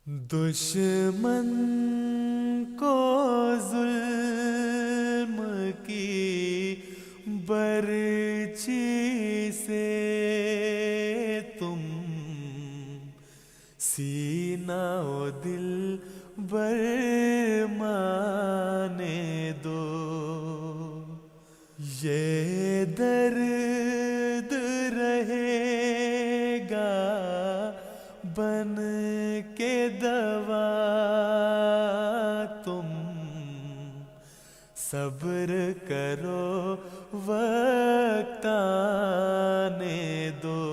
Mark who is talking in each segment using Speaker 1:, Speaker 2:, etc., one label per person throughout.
Speaker 1: दुश्मन को जुल्म की बर्ची से तुम सीना ओ दिल बरमाने दो। ये दर्द रहेगा बन के दवा, तुम सब्र करो वक्त आने दो।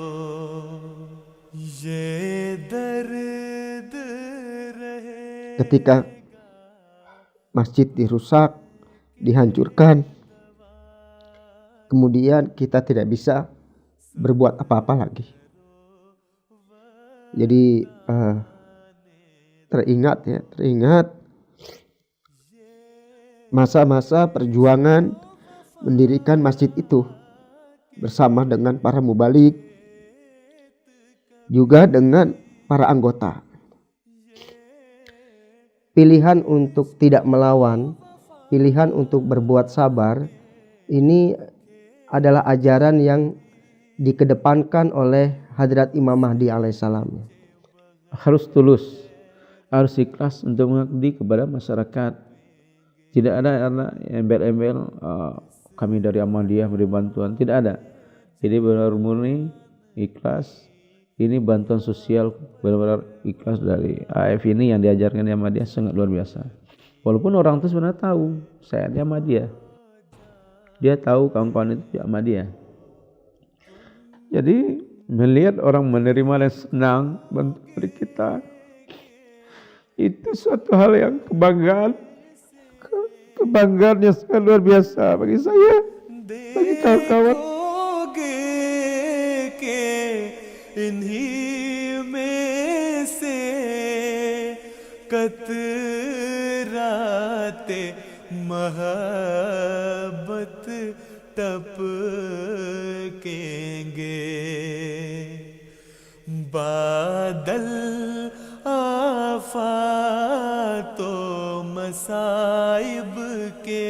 Speaker 1: ये दर्द रहे।
Speaker 2: Ketika masjid dirusak, dihancurkan, kemudian kita tidak bisa berbuat apa-apa lagi. Jadi teringat masa-masa perjuangan mendirikan masjid itu bersama dengan para mubalik, juga dengan para anggota. Pilihan untuk tidak melawan, pilihan untuk berbuat sabar, ini adalah ajaran yang dikedepankan oleh Hadrat Imam Mahdi alaihissalam.
Speaker 3: Harus tulus, harus ikhlas untuk mengabdi kepada masyarakat. Tidak ada embel-embel kami dari Ahmadiyah beri bantuan, tidak ada. Jadi benar murni ikhlas. Ini bantuan sosial benar-benar ikhlas dari AF ini yang diajarkan di Ahmadiyah sangat luar biasa. Walaupun orang itu sebenarnya tahu saya di Ahmadiyah, dia tahu kawan-kawan itu di Ahmadiyah. Jadi melihat orang menerima dan senang bantu dari kita, itu suatu hal yang kebanggaan yang sangat luar biasa bagi saya, bagi kawan-kawan.
Speaker 1: इन्हीं में से कतराते मोहब्बत टपकेंगे। बादल आफातों मसाइब के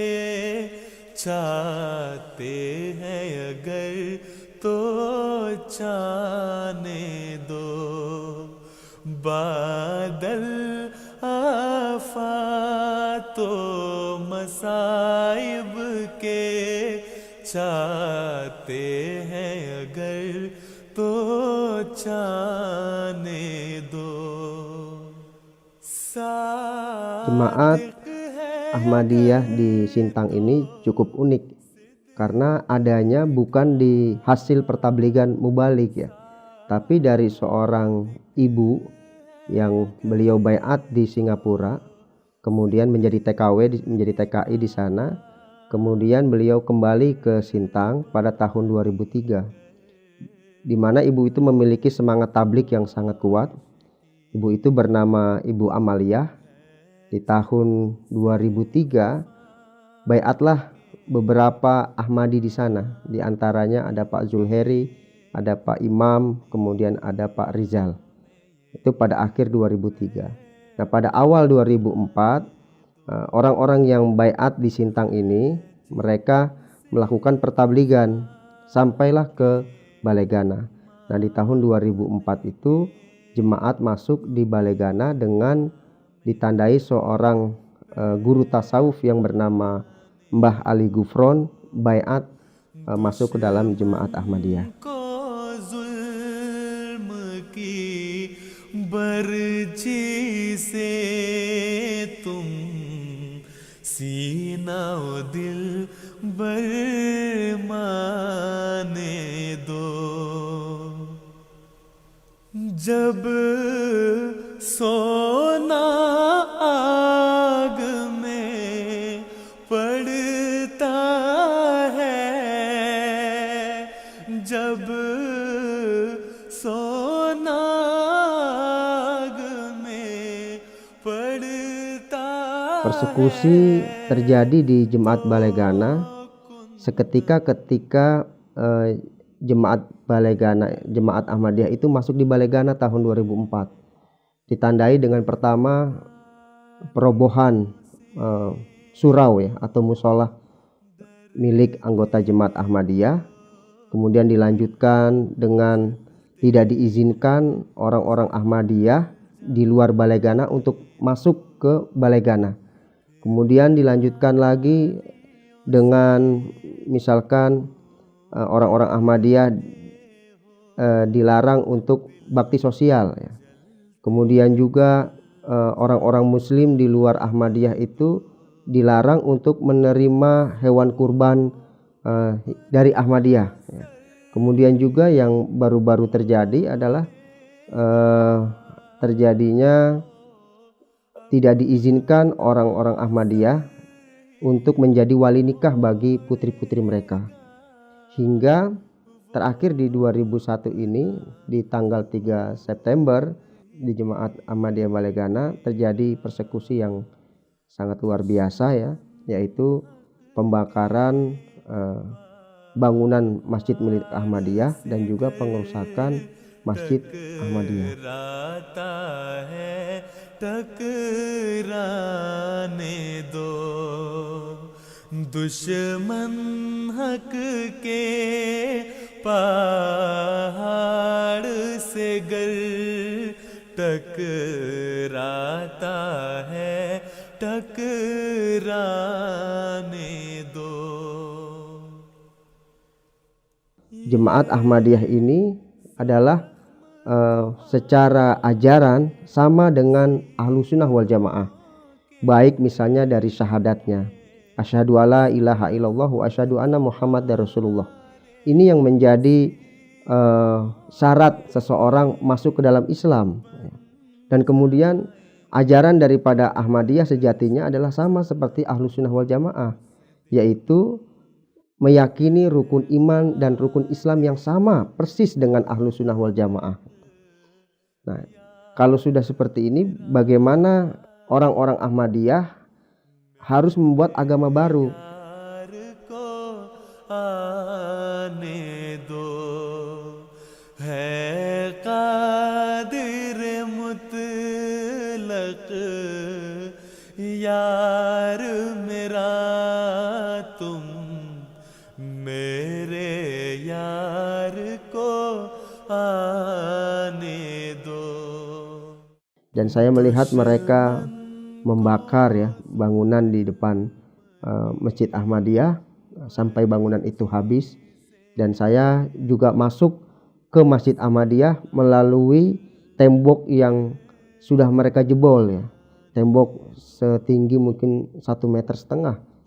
Speaker 1: चाहते हैं अगर तो छाने दो। बादल आफातों मसाइब के चाहते हैं अगर तो छाने दो।
Speaker 2: Jemaat Ahmadiyah di Sintang ini cukup unik karena adanya bukan di hasil pertabligan mubalik ya, tapi dari seorang ibu yang beliau baiat di Singapura, kemudian menjadi TKW, menjadi TKI di sana, kemudian beliau kembali ke Sintang pada tahun 2003, di mana ibu itu memiliki semangat tablik yang sangat kuat. Ibu itu bernama Ibu Amaliyah. Di tahun 2003 baiatlah beberapa Ahmadi di sana. Di antaranya ada Pak Zulheri, ada Pak Imam, kemudian ada Pak Rizal. Itu pada akhir 2003. Nah, pada awal 2004 orang-orang yang baiat di Sintang ini mereka melakukan pertabligan sampailah ke Balegana. Nah, di tahun 2004 itu jemaat masuk di Balegana dengan ditandai seorang guru tasawuf yang bernama Mbah Ali Gufron baiat masuk ke dalam jemaat Ahmadiyah.
Speaker 1: Barchi से तुम सीना ओ दिल बरमाने दो। जब सोना आग में पड़ता है, जब सोना आग में पड़ता है।
Speaker 2: Persekusi terjadi di jemaat Balegana seketika ketika jemaat Balegana, jemaat Ahmadiyah itu masuk di Balegana tahun 2004. ditandai dengan pertama perobohan surau ya atau musola milik anggota Jemaat Ahmadiyah. Kemudian dilanjutkan dengan tidak diizinkan orang-orang Ahmadiyah di luar Balai Gana untuk masuk ke Balai Gana. Kemudian dilanjutkan lagi dengan misalkan orang-orang Ahmadiyah dilarang untuk bakti sosial ya. Kemudian juga orang-orang Muslim di luar Ahmadiyah itu dilarang untuk menerima hewan kurban dari Ahmadiyah ya. Kemudian juga yang baru-baru terjadi adalah terjadinya tidak diizinkan orang-orang Ahmadiyah untuk menjadi wali nikah bagi putri-putri mereka. Hingga terakhir di 2001 ini di tanggal 3 September di Jemaat Ahmadiyah Balai Gana terjadi persekusi yang sangat luar biasa ya, yaitu pembakaran bangunan masjid milik Ahmadiyah dan juga pengerusakan masjid Ahmadiyah.
Speaker 1: दुश्मन हक के पहाड़ से गर टकराता है टकराने दो.
Speaker 2: Jemaat Ahmadiyah ini adalah secara ajaran sama dengan Ahlussunnah wal Jamaah, baik misalnya dari syahadatnya asyhadu alla ilaha illallah wa asyhadu anna muhammadar rasulullah. Ini yang menjadi syarat seseorang masuk ke dalam Islam. Dan kemudian ajaran daripada Ahmadiyah sejatinya adalah sama seperti Ahlussunnah wal Jamaah, yaitu meyakini rukun iman dan rukun Islam yang sama persis dengan Ahlussunnah wal Jamaah. Nah, kalau sudah seperti ini, bagaimana orang-orang Ahmadiyah harus membuat agama baru?
Speaker 1: यार मेरा तुम मेरे यार को आने दो.
Speaker 2: Dan saya melihat mereka membakar ya bangunan di depan Masjid Ahmadiyah sampai bangunan itu habis. Dan saya juga masuk ke Masjid Ahmadiyah melalui tembok yang sudah mereka jebol ya. Tembok setinggi mungkin 1,5 meter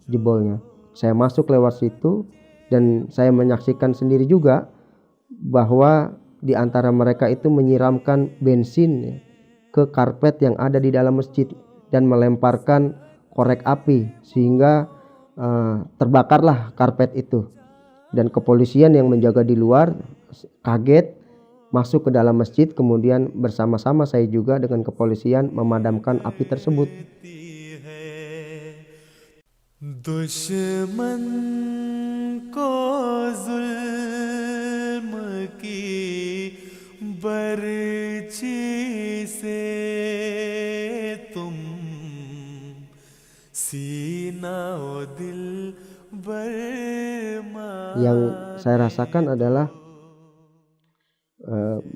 Speaker 2: jebolnya. Saya masuk lewat situ dan saya menyaksikan sendiri juga bahwa di antara mereka itu menyiramkan bensin ya, ke karpet yang ada di dalam masjid dan melemparkan korek api sehingga terbakarlah karpet itu. Dan kepolisian yang menjaga di luar kaget masuk ke dalam masjid, kemudian bersama-sama saya juga dengan kepolisian memadamkan api tersebut.
Speaker 1: दुश्मन को जुल्म की बर्छी से तुम सीना ओ दिल बरमा.
Speaker 2: Yang saya rasakan adalah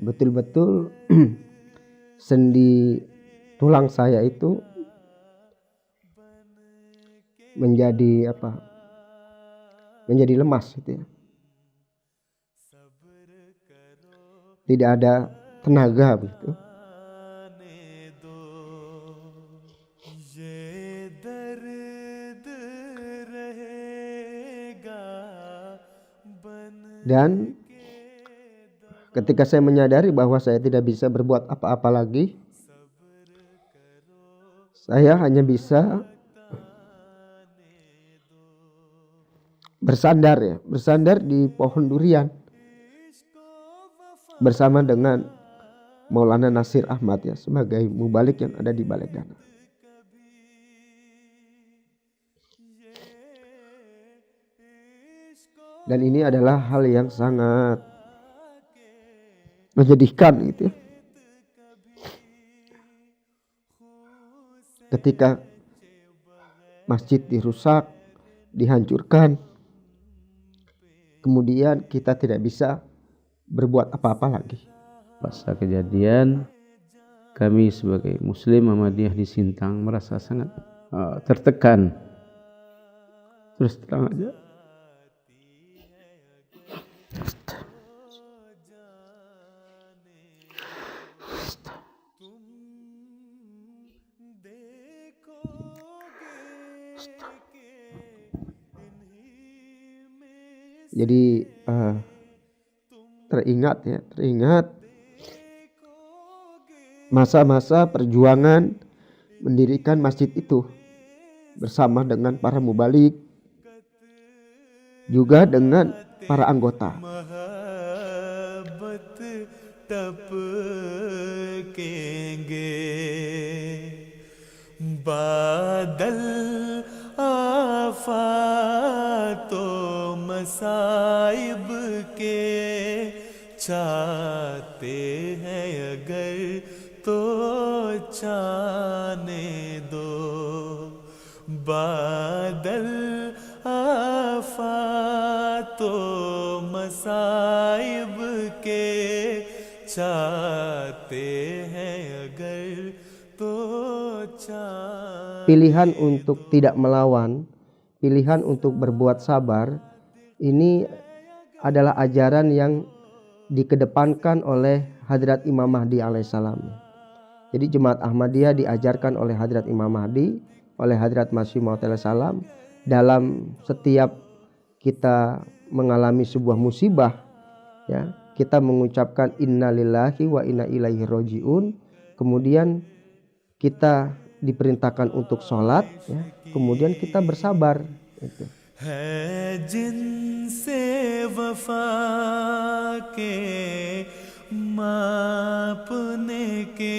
Speaker 2: betul-betul sendi tulang saya itu menjadi menjadi lemas gitu ya. Tidak ada tenaga begitu. Dan ketika saya menyadari bahwa saya tidak bisa berbuat apa-apa lagi, saya hanya bisa bersandar di pohon durian bersama dengan Maulana Nasir Ahmad ya sebagai mubalik yang ada di Balai Gana. Dan ini adalah hal yang sangat menyedihkan gitu ya. ketika masjid dirusak, dihancurkan, kemudian kita tidak bisa berbuat apa-apa lagi.
Speaker 3: Pasca kejadian, kami sebagai Muslim Muhammadiyah di Sintang merasa sangat tertekan. Terus terang aja.
Speaker 2: Jadi teringat masa-masa perjuangan mendirikan masjid itu bersama dengan para mubalik, juga dengan para anggota.
Speaker 1: बादल आफातों मसाइब के चाहते हैं अगर तो जाने दो बादल आफातों मसाइब के चाहते हैं अगर तो
Speaker 2: pilihan untuk tidak melawan, pilihan untuk berbuat sabar, ini adalah ajaran yang dikedepankan oleh Hadrat Imam Mahdi alaihissalam. Jadi Jemaat Ahmadiyah diajarkan oleh Hadrat Imam Mahdi, oleh Hadrat Masih Maud alaihissalam, dalam setiap kita mengalami sebuah musibah, ya, kita mengucapkan innalillahi wa inna ilaihi rojiun, kemudian kita diperintahkan untuk sholat, ya, kemudian kita bersabar. Itu.
Speaker 1: है जिनसे वफा के मापने के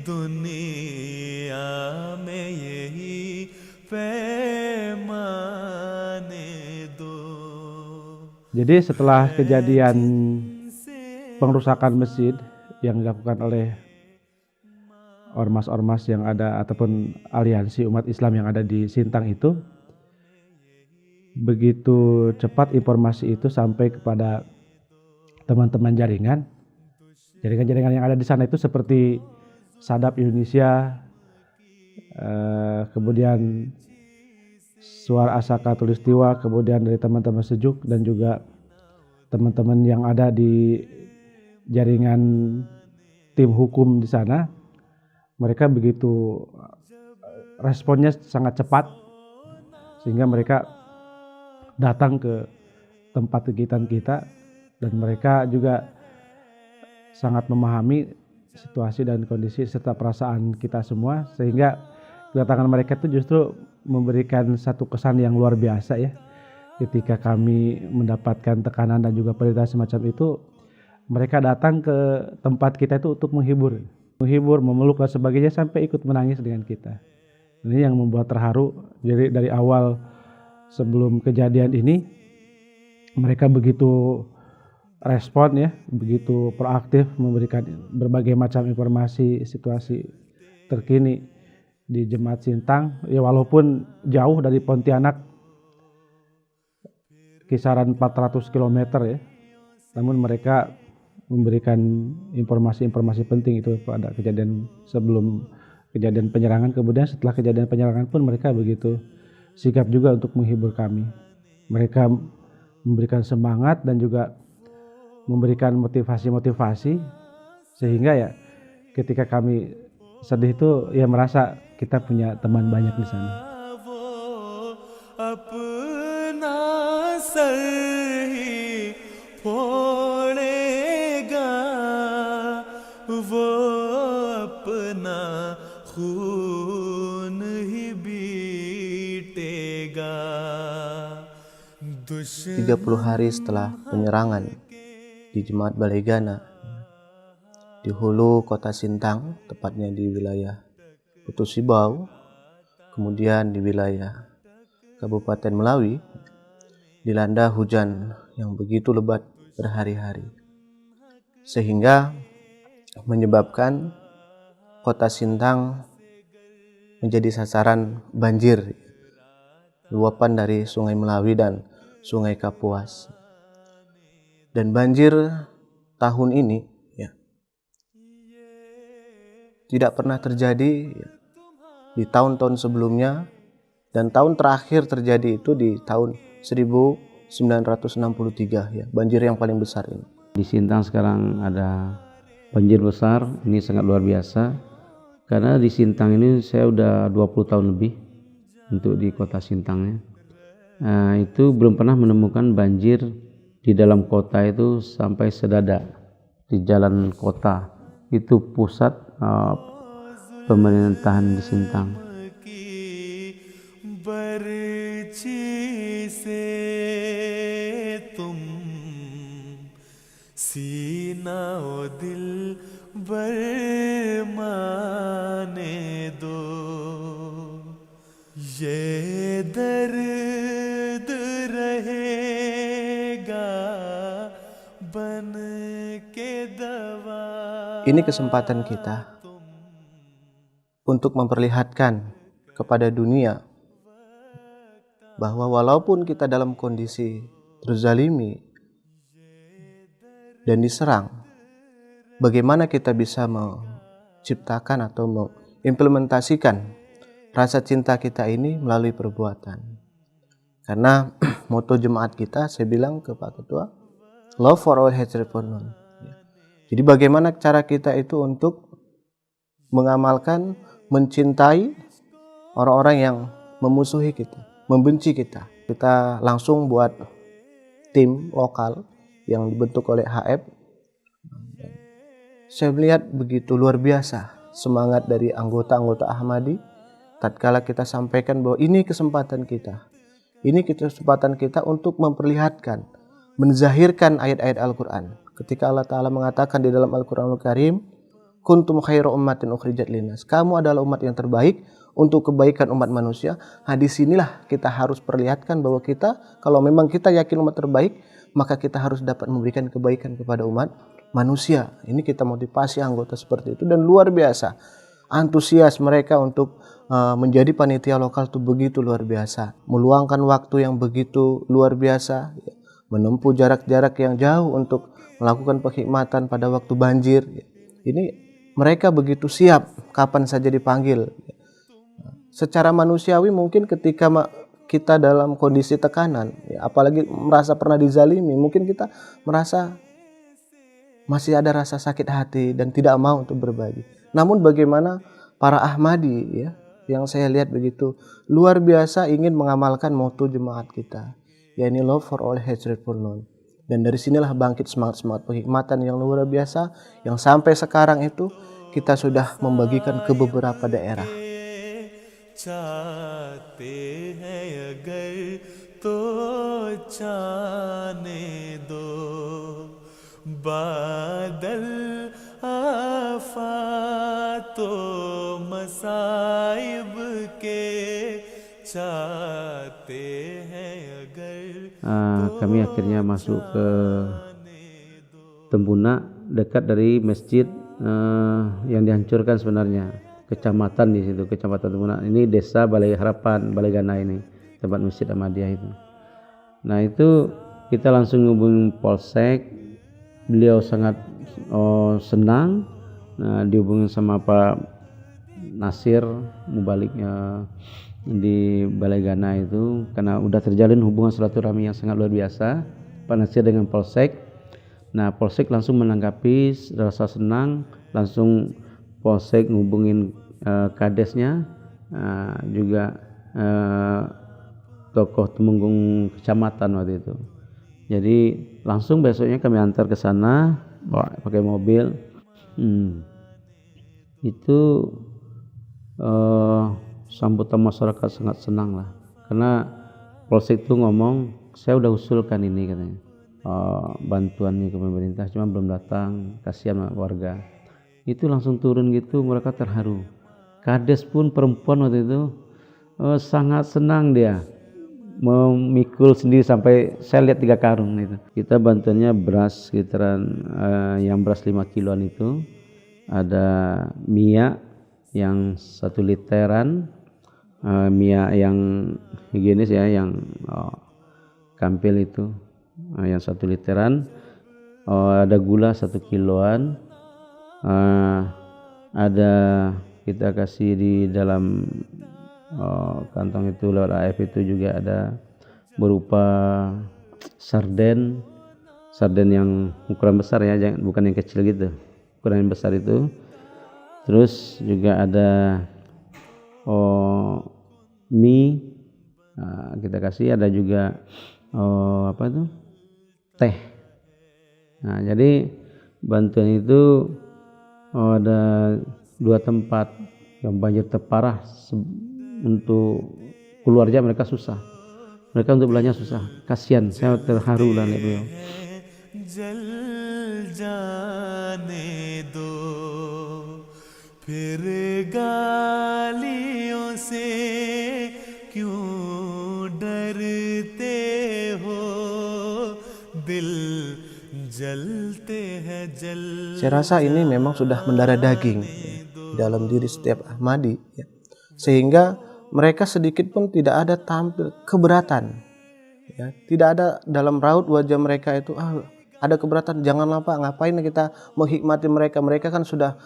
Speaker 1: दुनिया में यही पैमाने दो.
Speaker 3: Jadi setelah kejadian pengrusakan masjid yang dilakukan oleh ormas-ormas yang ada ataupun aliansi umat Islam yang ada di Sintang itu, begitu cepat informasi itu sampai kepada teman-teman jaringan yang ada di sana itu seperti Sadap Indonesia, kemudian Suara Asaka Tulistiwa, kemudian dari teman-teman Sejuk dan juga teman-teman yang ada di jaringan tim hukum di sana. Mereka begitu responnya sangat cepat sehingga mereka datang ke tempat kegiatan kita dan mereka juga sangat memahami situasi dan kondisi serta perasaan kita semua, sehingga kedatangan mereka itu justru memberikan satu kesan yang luar biasa ya. Ketika kami mendapatkan tekanan dan juga perintah semacam itu, mereka datang ke tempat kita itu untuk menghibur, memeluk dan sebagainya, sampai ikut menangis dengan kita. Ini yang membuat terharu. Jadi dari awal sebelum kejadian ini mereka begitu respon ya, begitu proaktif memberikan berbagai macam informasi situasi terkini di Jemaat Sintang. Ya walaupun jauh dari Pontianak, kisaran 400 km ya, namun mereka memberikan informasi-informasi penting itu pada kejadian sebelum kejadian penyerangan. Kemudian setelah kejadian penyerangan pun mereka begitu sigap juga untuk menghibur kami. Mereka memberikan semangat dan juga memberikan motivasi-motivasi, sehingga ya ketika kami sedih itu ya merasa kita punya teman banyak di sana.
Speaker 4: Tiga 30 hari setelah penyerangan di Jemaat Balaigana di hulu kota Sintang, tepatnya di wilayah Putus Sibau, kemudian di wilayah Kabupaten Melawi, dilanda hujan yang begitu lebat berhari-hari, sehingga menyebabkan kota Sintang menjadi sasaran banjir, luapan dari Sungai Melawi dan Sungai Kapuas. Dan banjir tahun ini ya, tidak pernah terjadi ya, di tahun-tahun sebelumnya, dan tahun terakhir terjadi itu di tahun 1963 ya, banjir yang paling besar ini.
Speaker 3: Di Sintang sekarang ada banjir besar, ini sangat luar biasa. Karena di Sintang ini saya udah 20 tahun lebih untuk di kota Sintangnya. Itu belum pernah menemukan banjir di dalam kota itu sampai sedada. Di jalan kota itu pusat pemerintahan di Sintang.
Speaker 1: सीना ओ दिल बरमाने दो ये दर्द रहेगा बन के दवा.
Speaker 4: Ini kesempatan kita untuk memperlihatkan kepada dunia bahwa walaupun kita dalam kondisi terzalimi dan diserang, bagaimana kita bisa menciptakan atau mengimplementasikan rasa cinta kita ini melalui perbuatan. Karena moto jemaat kita, saya bilang ke Pak Ketua, love for all, hatred for none. Jadi bagaimana cara kita itu untuk mengamalkan, mencintai orang-orang yang memusuhi kita, membenci kita. Kita langsung buat tim lokal yang dibentuk oleh HF. Saya melihat begitu luar biasa semangat dari anggota-anggota Ahmadi tatkala kita sampaikan bahwa ini kesempatan kita. Ini kesempatan kita untuk memperlihatkan, menzahirkan ayat-ayat Al-Quran. Ketika Allah Ta'ala mengatakan di dalam Al-Quranul Karim, kuntum khairu ummatin ukhrijat linnas. Kamu adalah umat yang terbaik untuk kebaikan umat manusia. Di sinilah kita harus perlihatkan bahwa kita, kalau memang kita yakin umat terbaik, maka kita harus dapat memberikan kebaikan kepada umat manusia. Ini kita motivasi anggota seperti itu, dan luar biasa antusias mereka untuk menjadi panitia lokal itu begitu luar biasa. Meluangkan waktu yang begitu luar biasa, menempuh jarak-jarak yang jauh untuk melakukan perkhidmatan pada waktu banjir. Ini mereka begitu siap kapan saja dipanggil. Secara manusiawi mungkin ketika kita dalam kondisi tekanan, apalagi merasa pernah dizalimi, mungkin kita merasa masih ada rasa sakit hati dan tidak mau untuk berbagi. Namun bagaimana para Ahmadi ya, yang saya lihat begitu luar biasa ingin mengamalkan moto jemaat kita, yakni love for all, hatred for none. Dan dari sinilah bangkit semangat-semangat perkhidmatan yang luar biasa, yang sampai sekarang itu kita sudah membagikan ke beberapa daerah.
Speaker 1: चाहते हैं अगर तो जाने दो बादल आफातों मसाइब के चाहते हैं अगर.
Speaker 3: Kami akhirnya masuk ke Tembuna, dekat dari masjid yang dihancurkan sebenarnya. Kecamatan di situ, Kecamatan Tembuna. Ini desa Balai Harapan, Balai Gana ini, tempat Masjid Ahmadiyah itu. Nah itu kita langsung hubungi Polsek. Beliau sangat senang. Nah, dihubungi sama Pak Nasir Mubaliknya di Balai Gana itu, karena udah terjalin hubungan silaturahmi yang sangat luar biasa Pak Nasir dengan Polsek. Nah Polsek langsung menanggapi rasa senang, langsung Polsek ngubungin kadesnya, juga tokoh temenggung kecamatan waktu itu. Jadi langsung besoknya kami antar ke sana pakai mobil. Itu sambutan masyarakat sangat senang lah, karena Polsek itu ngomong, saya udah usulkan ini katanya, bantuan nih ke pemerintah, cuma belum datang, kasihan warga. Itu langsung turun gitu, mereka terharu. Kades pun perempuan waktu itu sangat senang, dia memikul sendiri sampai saya lihat 3 karung itu. Kita bantuannya beras sekitaran yang beras 5 kiloan itu, ada minyak yang 1 literan, minyak yang higienis ya, yang kampil itu, yang 1 literan, ada gula 1 kiloan, ada kita kasih di dalam kantong itu lewat AF itu juga ada berupa sarden yang ukuran besar ya, bukan yang kecil gitu, ukuran yang besar itu. Terus juga ada mie, kita kasih, ada juga teh. Nah, jadi bantuan itu ada 2 tempat yang banjir terparah. Untuk keluar aja mereka susah, mereka untuk belanja susah. Kasihan, saya terharu lah lihat beliau.
Speaker 1: जल जाने दो फिर गालियों से क्यों डरते हो दिल जलते हैं जल.
Speaker 4: Saya rasa ini memang sudah mendarah daging di dalam diri setiap Ahmadi ya. Sehingga mereka sedikit pun tidak ada tampil keberatan ya. Tidak ada dalam raut wajah mereka itu ada keberatan. Janganlah Pak, ngapain kita menghikmati mereka, mereka kan sudah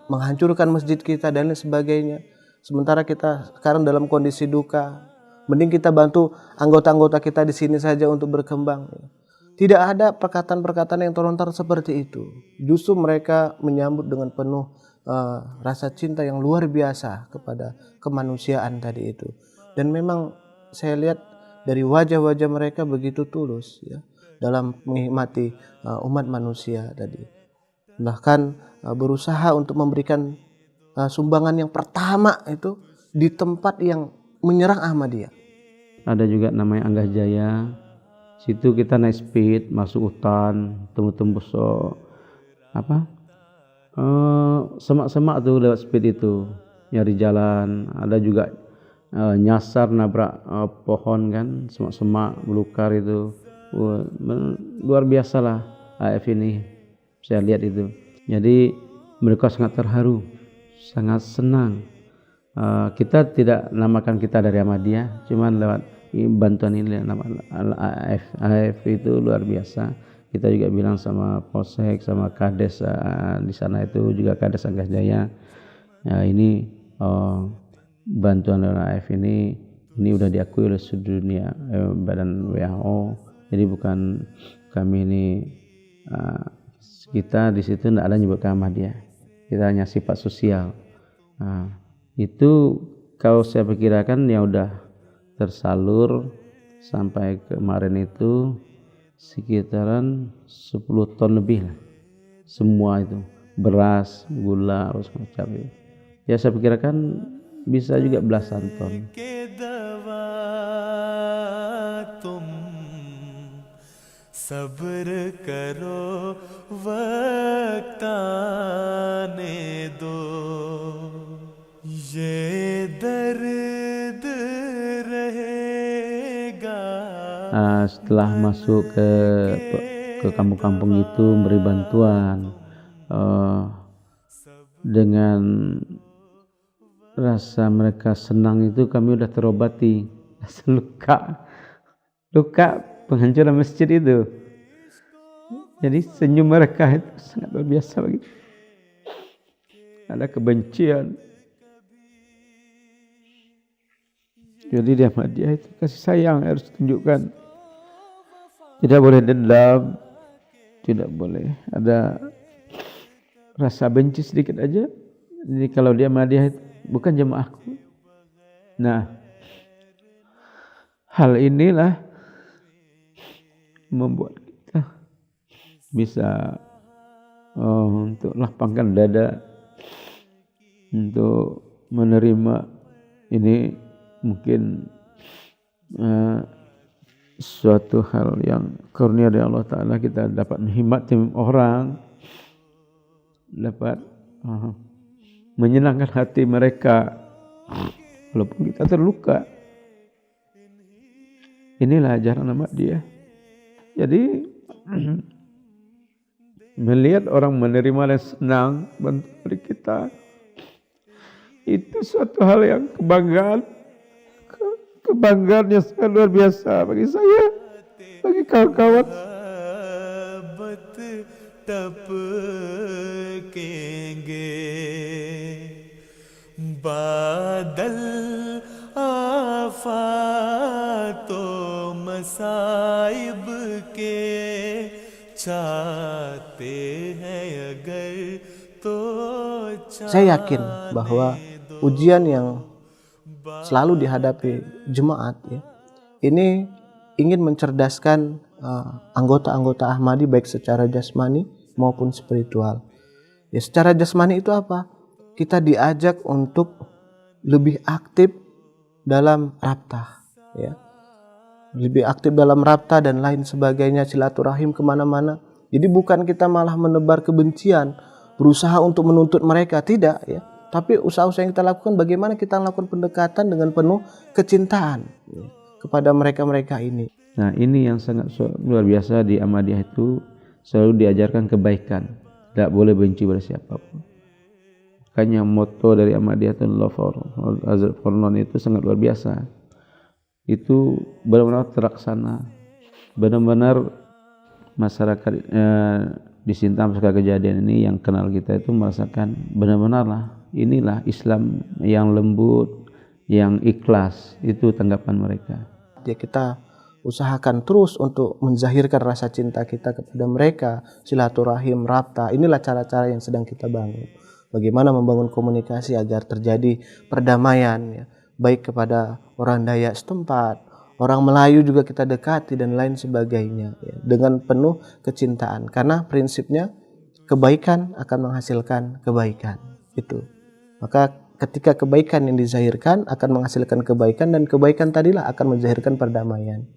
Speaker 4: menghancurkan masjid kita dan lain sebagainya. Sementara kita sekarang dalam kondisi duka, mending kita bantu anggota-anggota kita di sini saja untuk berkembang. Tidak ada perkataan-perkataan yang terlontar seperti itu. Justru mereka menyambut dengan penuh rasa cinta yang luar biasa kepada kemanusiaan tadi itu. Dan memang saya lihat dari wajah-wajah mereka begitu tulus ya, dalam menikmati umat manusia tadi. Bahkan berusaha untuk memberikan sumbangan yang pertama itu di tempat yang menyerang Ahmadiyah. Ada
Speaker 3: juga namanya Anggah Jaya. Situ kita naik speed masuk hutan, tembus semak-semak tuh lewat speed itu, nyari jalan. Ada juga nyasar nabrak pohon kan, semak-semak belukar itu. Luar biasa lah AF ini, saya lihat itu. Jadi mereka sangat terharu, sangat senang. Kita tidak namakan kita dari Ahmadiyah, cuman lewat bantuan ini nama AF itu luar biasa. Kita juga bilang sama Polsek, sama Kades di sana itu juga Kades Anggah Jaya. Ini bantuan dari AF ini udah diakui oleh seluruh dunia, badan WHO. Jadi bukan kami ini, kita di situ tidak ada nyebut Ahmadiyah. Kita hanya sifat sosial. Itu kalau saya perkirakan ya udah tersalur sampai kemarin itu sekitaran 10 ton lebih lah. Semua itu beras, gula, apa semacam itu. Ya saya perkirakan bisa juga belasan ton.
Speaker 1: सब्र करो वक्त आने दो ये दर्द रहेगा.
Speaker 3: Setelah masuk ke kampung-kampung itu memberi bantuan, dengan rasa mereka senang itu kami udah terobati rasa luka penghancuran masjid itu. Jadi senyum mereka itu sangat luar biasa begitu. Ada kebencian. Jadi di Ahmadiyah itu kasih sayang harus tunjukkan. Tidak boleh dendam, tidak boleh ada rasa benci sedikit aja. Jadi kalau di Ahmadiyah itu bukan jemaahku. Nah, hal inilah membuat kita bisa untuk lapangkan dada untuk menerima ini. Mungkin suatu hal yang karunia dari Allah Ta'ala, kita dapat menghikmati orang, dapat menyenangkan hati mereka walaupun kita terluka. Inilah ajaran Ahmadiyah. Jadi melihat orang menerima dan senang bantu dari kita, Itu suatu hal yang kebanggaan yang sangat luar biasa bagi saya, bagi kawan-kawan.
Speaker 1: मोहब्बत टपकेंगे बादल आफातों मसाइब के चाहते हैं अगर तो
Speaker 4: Saya yakin bahwa ujian yang selalu dihadapi jemaat ya, ini ingin mencerdaskan anggota-anggota Ahmadi baik secara jasmani maupun spiritual. Ya, secara jasmani itu apa? Kita diajak untuk lebih aktif dalam raptah, ya, lebih aktif dalam raptah dan lain sebagainya, silaturahim kemana-mana. Jadi bukan kita malah menebar kebencian, berusaha untuk menuntut mereka, tidak ya. Tapi usaha-usaha yang kita lakukan bagaimana kita melakukan pendekatan dengan penuh kecintaan ya, kepada mereka-mereka ini.
Speaker 3: Nah, ini yang sangat luar biasa di Ahmadiyah, itu selalu diajarkan kebaikan, tidak boleh benci pada siapapun. Makanya moto dari Ahmadiyah itu love for none itu sangat luar biasa. Itu benar-benar terlaksana, benar-benar masyarakat di Sintang pasca kejadian ini yang kenal kita itu merasakan benar-benar lah, inilah Islam yang lembut, yang ikhlas, itu tanggapan mereka.
Speaker 4: Ya, kita usahakan terus untuk menzahirkan rasa cinta kita kepada mereka, silaturahim, rapta. Inilah cara-cara yang sedang kita bangun. Bagaimana membangun komunikasi agar terjadi perdamaian ya, baik kepada orang Dayak setempat, orang Melayu juga kita dekati dan lain sebagainya ya, dengan penuh kecintaan. Karena prinsipnya kebaikan akan menghasilkan kebaikan. Itu. Maka ketika kebaikan yang dizahirkan akan menghasilkan kebaikan, dan kebaikan tadilah akan menzahirkan perdamaian.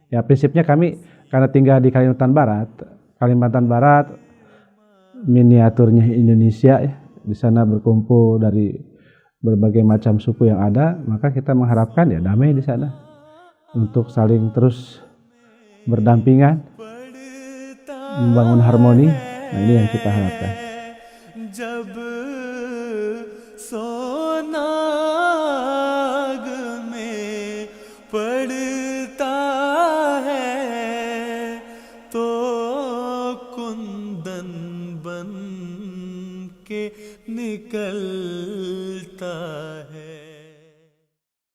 Speaker 5: Ya, prinsipnya kami karena tinggal di Kalimantan Barat miniaturnya Indonesia ya, di sana berkumpul dari berbagai macam suku yang ada, maka kita mengharapkan ya damai di sana untuk saling terus berdampingan, membangun harmoni. Nah, ini yang kita harapkan.
Speaker 1: जब सोनाग में पड़ता है तो कुंदन बन के निकलता है।